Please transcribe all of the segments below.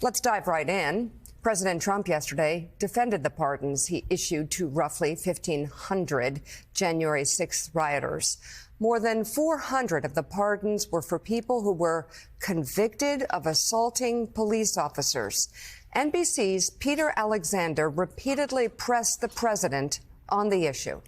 Let's dive right in. President Trump yesterday defended the pardons he issued to roughly 1,500 January 6th rioters. More than 400 of the pardons were for people who were convicted of assaulting police officers. NBC's Peter Alexander repeatedly pressed the president on the issue.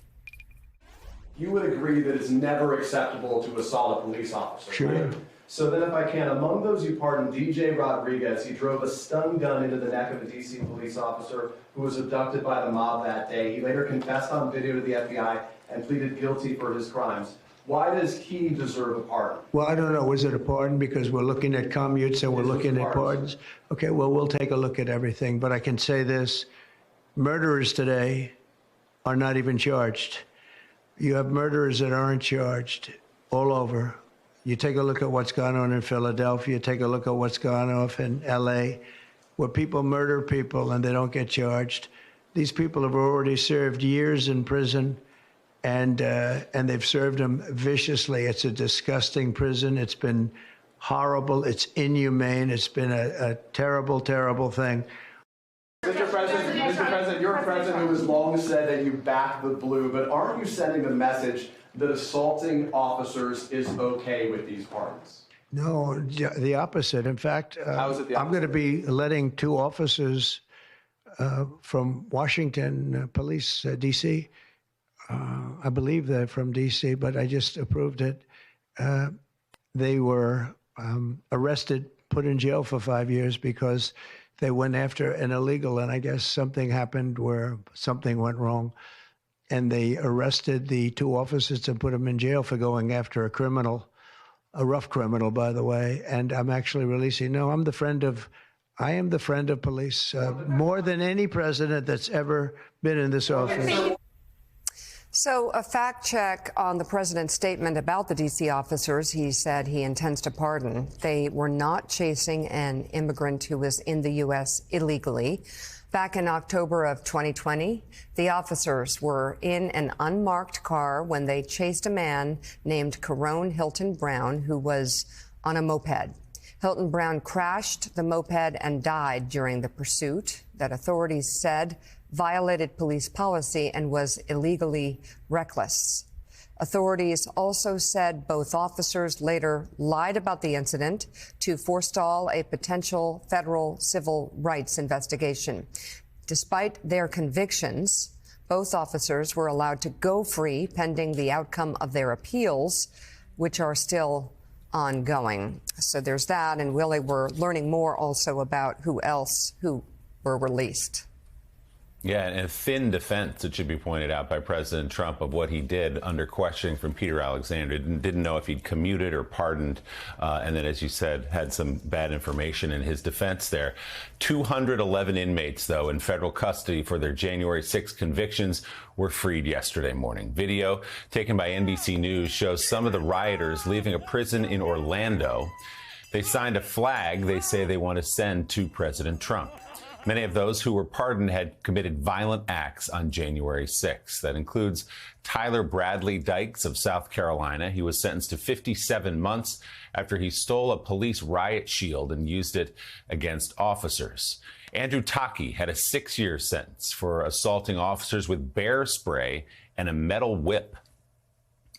You would agree that it's never acceptable to assault a police officer, Sure. right? So then if I can, among those you pardoned, DJ Rodriguez, he drove a stun gun into the neck of a D.C. police officer who was abducted by the mob that day. He later confessed on video to the FBI and pleaded guilty for his crimes. Why does he deserve a pardon? Well, I don't know. Was it a pardon? Because we're looking at commutes and we're looking at pardons. Okay, well, we'll take a look at everything. But I can say this. Murderers today are not even charged. You have murderers that aren't charged all over. You take a look at what's gone on in Philadelphia. Take a look at what's gone on in L.A., where people murder people and they don't get charged. These people have already served years in prison, and they've served them viciously. It's a disgusting prison. It's been horrible. It's inhumane. It's been a terrible, terrible thing. Mr. President, you're a president who has long said that you back the blue, but aren't you sending the message that assaulting officers is okay with these pardons? No, the opposite. In fact, How is it the opposite? I'm going to be letting two officers from Washington Police, D.C. I believe they're from D.C., but I just approved it. They were arrested, put in jail for 5 years because they went after an illegal, and I guess something happened where something went wrong. And they arrested the two officers and put them in jail for going after a criminal, a rough criminal, by the way. And I'm actually releasing. No, I am the friend of police, more than any president that's ever been in this office. So a fact check on the president's statement about the D.C. officers. He said he intends to pardon. They were not chasing an immigrant who was in the U.S. illegally. Back in October of 2020, the officers were in an unmarked car when they chased a man named Carone Hilton Brown, who was on a moped. Hilton Brown crashed the moped and died during the pursuit that authorities said violated police policy and was illegally reckless. Authorities also said both officers later lied about the incident to forestall a potential federal civil rights investigation. Despite their convictions, both officers were allowed to go free pending the outcome of their appeals, which are still ongoing. So there's that, and Willie, we're learning more also about who were released. Yeah, and a thin defense, it should be pointed out by President Trump, of what he did under questioning from Peter Alexander. Didn't know if he'd commuted or pardoned, and then, as you said, had some bad information in his defense there. 211 inmates, though, in federal custody for their January 6 convictions were freed yesterday morning. Video taken by NBC News shows some of the rioters leaving a prison in Orlando. They signed a flag they say they want to send to President Trump. Many of those who were pardoned had committed violent acts on January 6th. That includes Tyler Bradley Dykes of South Carolina. He was sentenced to 57 months after he stole a police riot shield and used it against officers. Andrew Taki had a 6-year sentence for assaulting officers with bear spray and a metal whip.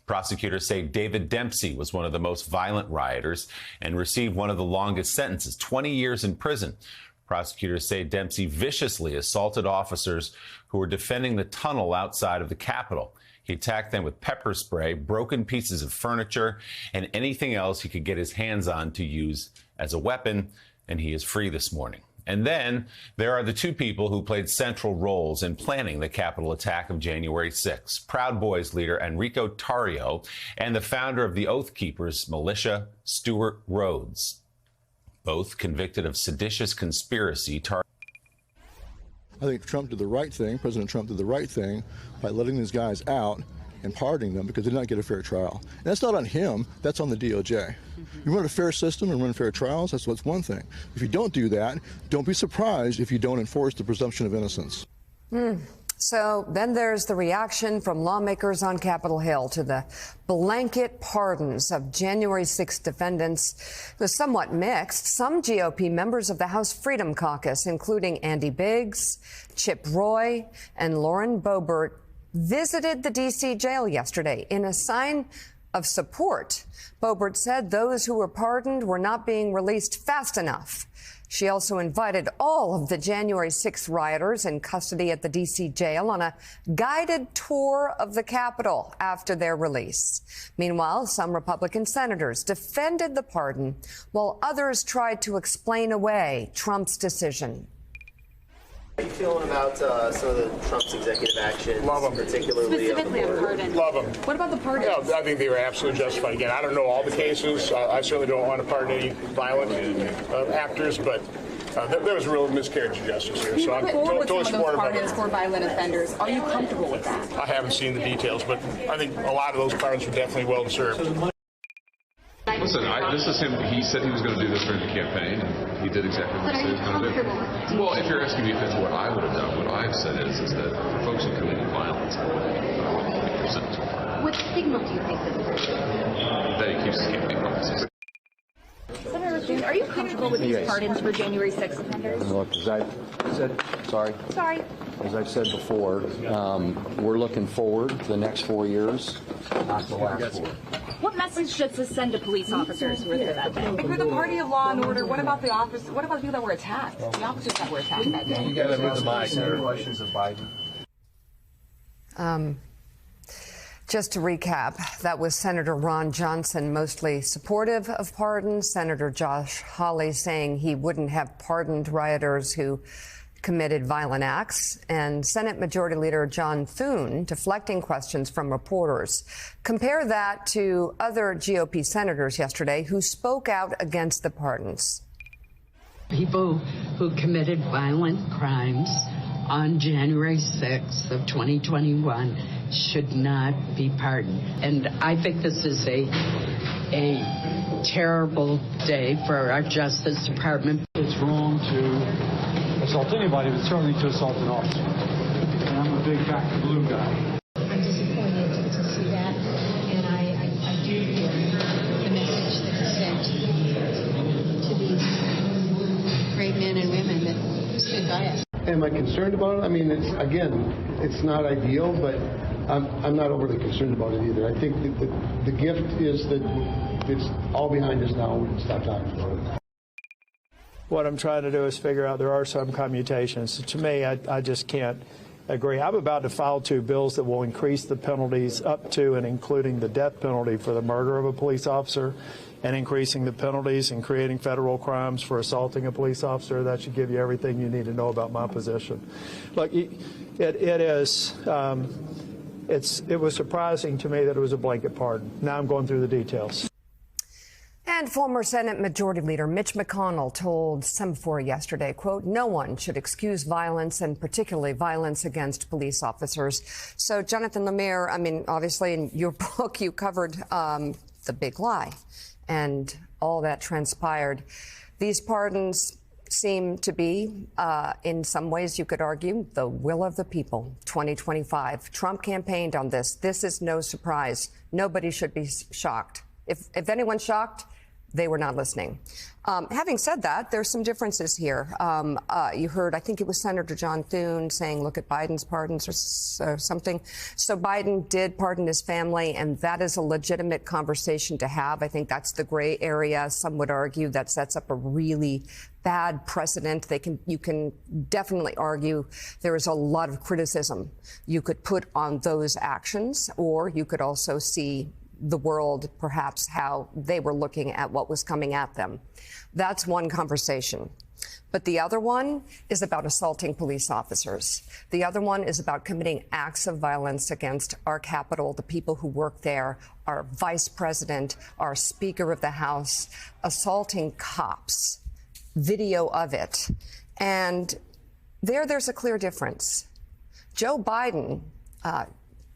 Prosecutors say David Dempsey was one of the most violent rioters and received one of the longest sentences, 20 years in prison. Prosecutors say Dempsey viciously assaulted officers who were defending the tunnel outside of the Capitol. He attacked them with pepper spray, broken pieces of furniture, and anything else he could get his hands on to use as a weapon, and he is free this morning. And then there are the two people who played central roles in planning the Capitol attack of January 6. Proud Boys leader Enrico Tarrio and the founder of the Oath Keepers militia, Stewart Rhodes. Both convicted of seditious conspiracy. I think Trump did the right thing. President Trump did the right thing by letting these guys out and pardoning them because they did not get a fair trial. And that's not on him. That's on the DOJ. You run a fair system and run fair trials. That's what's one thing. If you don't do that, don't be surprised if you don't enforce the presumption of innocence. So then there's the reaction from lawmakers on Capitol Hill to the blanket pardons of January 6th defendants. It was somewhat mixed. Some GOP members of the House Freedom Caucus, including Andy Biggs, Chip Roy, and Lauren Boebert, visited the D.C. jail yesterday in a sign of support. Boebert said those who were pardoned were not being released fast enough. She also invited all of the January 6th rioters in custody at the D.C. jail on a guided tour of the Capitol after their release. Meanwhile, some Republican senators defended the pardon, while others tried to explain away Trump's decision. How are you feeling about some of the Trump's executive actions? Love 'em. Particularly Specifically on pardon. Love them. What about the pardon? Yeah, I think they were absolutely justified. Again, I don't know all the cases. I certainly don't want to pardon any violent actors, but there was a real miscarriage of justice here. So I'm totally supportive of it. For violent offenders. Are you comfortable with that? I haven't seen the details, but I think a lot of those pardons were definitely well deserved. Listen, this is him. He said he was going to do this during the campaign, and he did exactly what he said he was going to do. Well, if you're asking me if it's what I would have done, what I've said is that for folks who committed violence, what signal do you think this is? that he keeps his campaign promises. Senator Thune, are you comfortable with these pardons for January 6th offenders? Look, as I've said, as I've said before, we're looking forward to the next 4 years, not the last 4. What message does this send to police officers who were there that day? If we're the party of law and order, what about the office? What about the people that were attacked? The officers that were attacked that day. You guys have the same questions of Biden. Just to recap, that was Senator Ron Johnson, mostly supportive of pardons. Senator Josh Hawley saying he wouldn't have pardoned rioters who committed violent acts, and Senate Majority Leader John Thune deflecting questions from reporters. Compare that to other GOP senators yesterday who spoke out against the pardons. People who committed violent crimes on January 6th of 2021 should not be pardoned. And I think this is a terrible day for our Justice Department. It's wrong to assault anybody, but certainly to assault an officer. And I'm a big back to blue guy. I'm disappointed to see that, and I do hear the message that was sent to these great men and women that stood by us. Am I concerned about it? I mean, it's not ideal, but I'm not overly concerned about it either. I think that the gift is that it's all behind us now. We can stop talking about it. What I'm trying to do is figure out there are some commutations. To me, I just can't agree. I'm about to file 2 bills that will increase the penalties up to and including the death penalty for the murder of a police officer, and increasing the penalties and creating federal crimes for assaulting a police officer. That should give you everything you need to know about my position. Look, it was surprising to me that it was a blanket pardon. Now I'm going through the details. And former Senate Majority Leader Mitch McConnell told Semaphore yesterday, quote, "No one should excuse violence, and particularly violence against police officers." So, Jonathan Lemire, I mean, obviously in your book you covered the big lie and all that transpired. These pardons seem to be, in some ways you could argue, the will of the people. 2025. Trump campaigned on this. This is no surprise. Nobody should be shocked. If anyone's shocked, they were not listening. Having said that, there's some differences here. You heard, I think it was Senator John Thune saying, look at Biden's pardons or something. So Biden did pardon his family, and that is a legitimate conversation to have. I think that's the gray area. Some would argue that sets up a really bad precedent. You can definitely argue there is a lot of criticism you could put on those actions, or you could also see the world, perhaps how they were looking at what was coming at them. That's one conversation. But the other one is about assaulting police officers. The other one is about committing acts of violence against our Capitol, the people who work there, our vice president, our Speaker of the House, assaulting cops, video of it. And there's a clear difference. Joe Biden,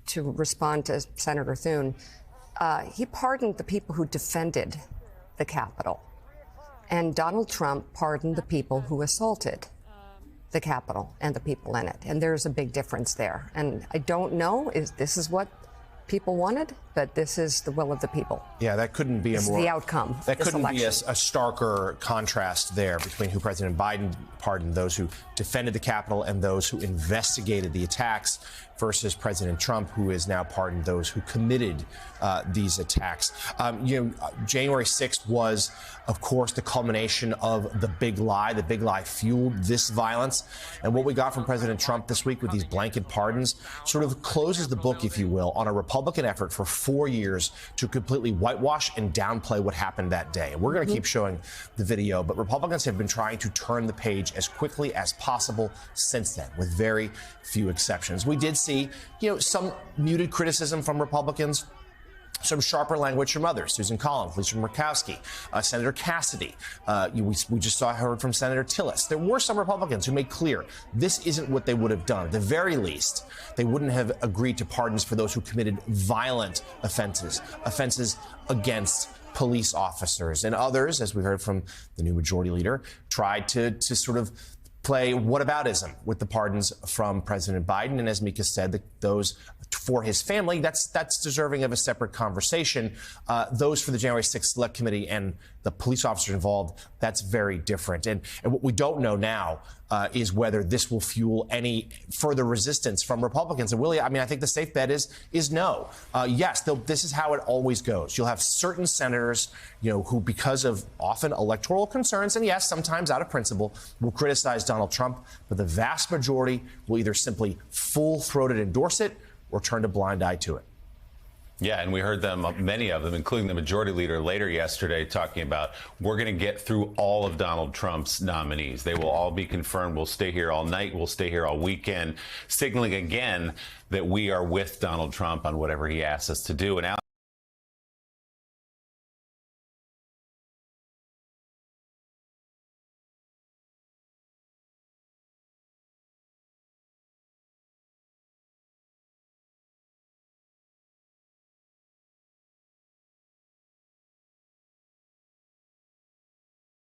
to respond to Senator Thune, he pardoned the people who defended the Capitol. And Donald Trump pardoned the people who assaulted. the Capitol and the people in it. And there's a big difference there. And I don't know if this is what people wanted, but this is the will of the people. Yeah, that couldn't be This is the outcome. That this couldn't be a election. starker contrast there between who President Biden pardoned, those who defended the Capitol, and those who investigated the attacks, versus President Trump, who has now pardoned those who committed these attacks. January 6th was, of course, the culmination of the big lie. The big lie fueled this violence. And what we got from President Trump this week with these blanket pardons sort of closes the book, if you will, on a Republican effort for 4 years to completely whitewash and downplay what happened that day. And we're going to keep showing the video, but Republicans have been trying to turn the page as quickly as possible since then, with very few exceptions. We did see, some muted criticism from Republicans, some sharper language from others. Susan Collins, Lisa Murkowski, Senator Cassidy. We just heard from Senator Tillis. There were some Republicans who made clear this isn't what they would have done. At the very least, they wouldn't have agreed to pardons for those who committed violent offenses against police officers. And others, as we heard from the new majority leader, tried to sort of play whataboutism with the pardons from President Biden. And as Mika said, those for his family, that's deserving of a separate conversation. Those for the January 6th Select Committee and the police officers involved, that's very different. And what we don't know now is whether this will fuel any further resistance from Republicans. And Willie, I think the safe bet is no. Yes, this is how it always goes. You'll have certain senators, who, because of often electoral concerns, and yes, sometimes out of principle, will criticize Donald Trump, but the vast majority will either simply full-throated endorse it or turn a blind eye to it. Yeah, and we heard many of them, including the majority leader later yesterday, talking about we're going to get through all of Donald Trump's nominees. They will all be confirmed. We'll stay here all night. We'll stay here all weekend, signaling again that we are with Donald Trump on whatever he asks us to do. And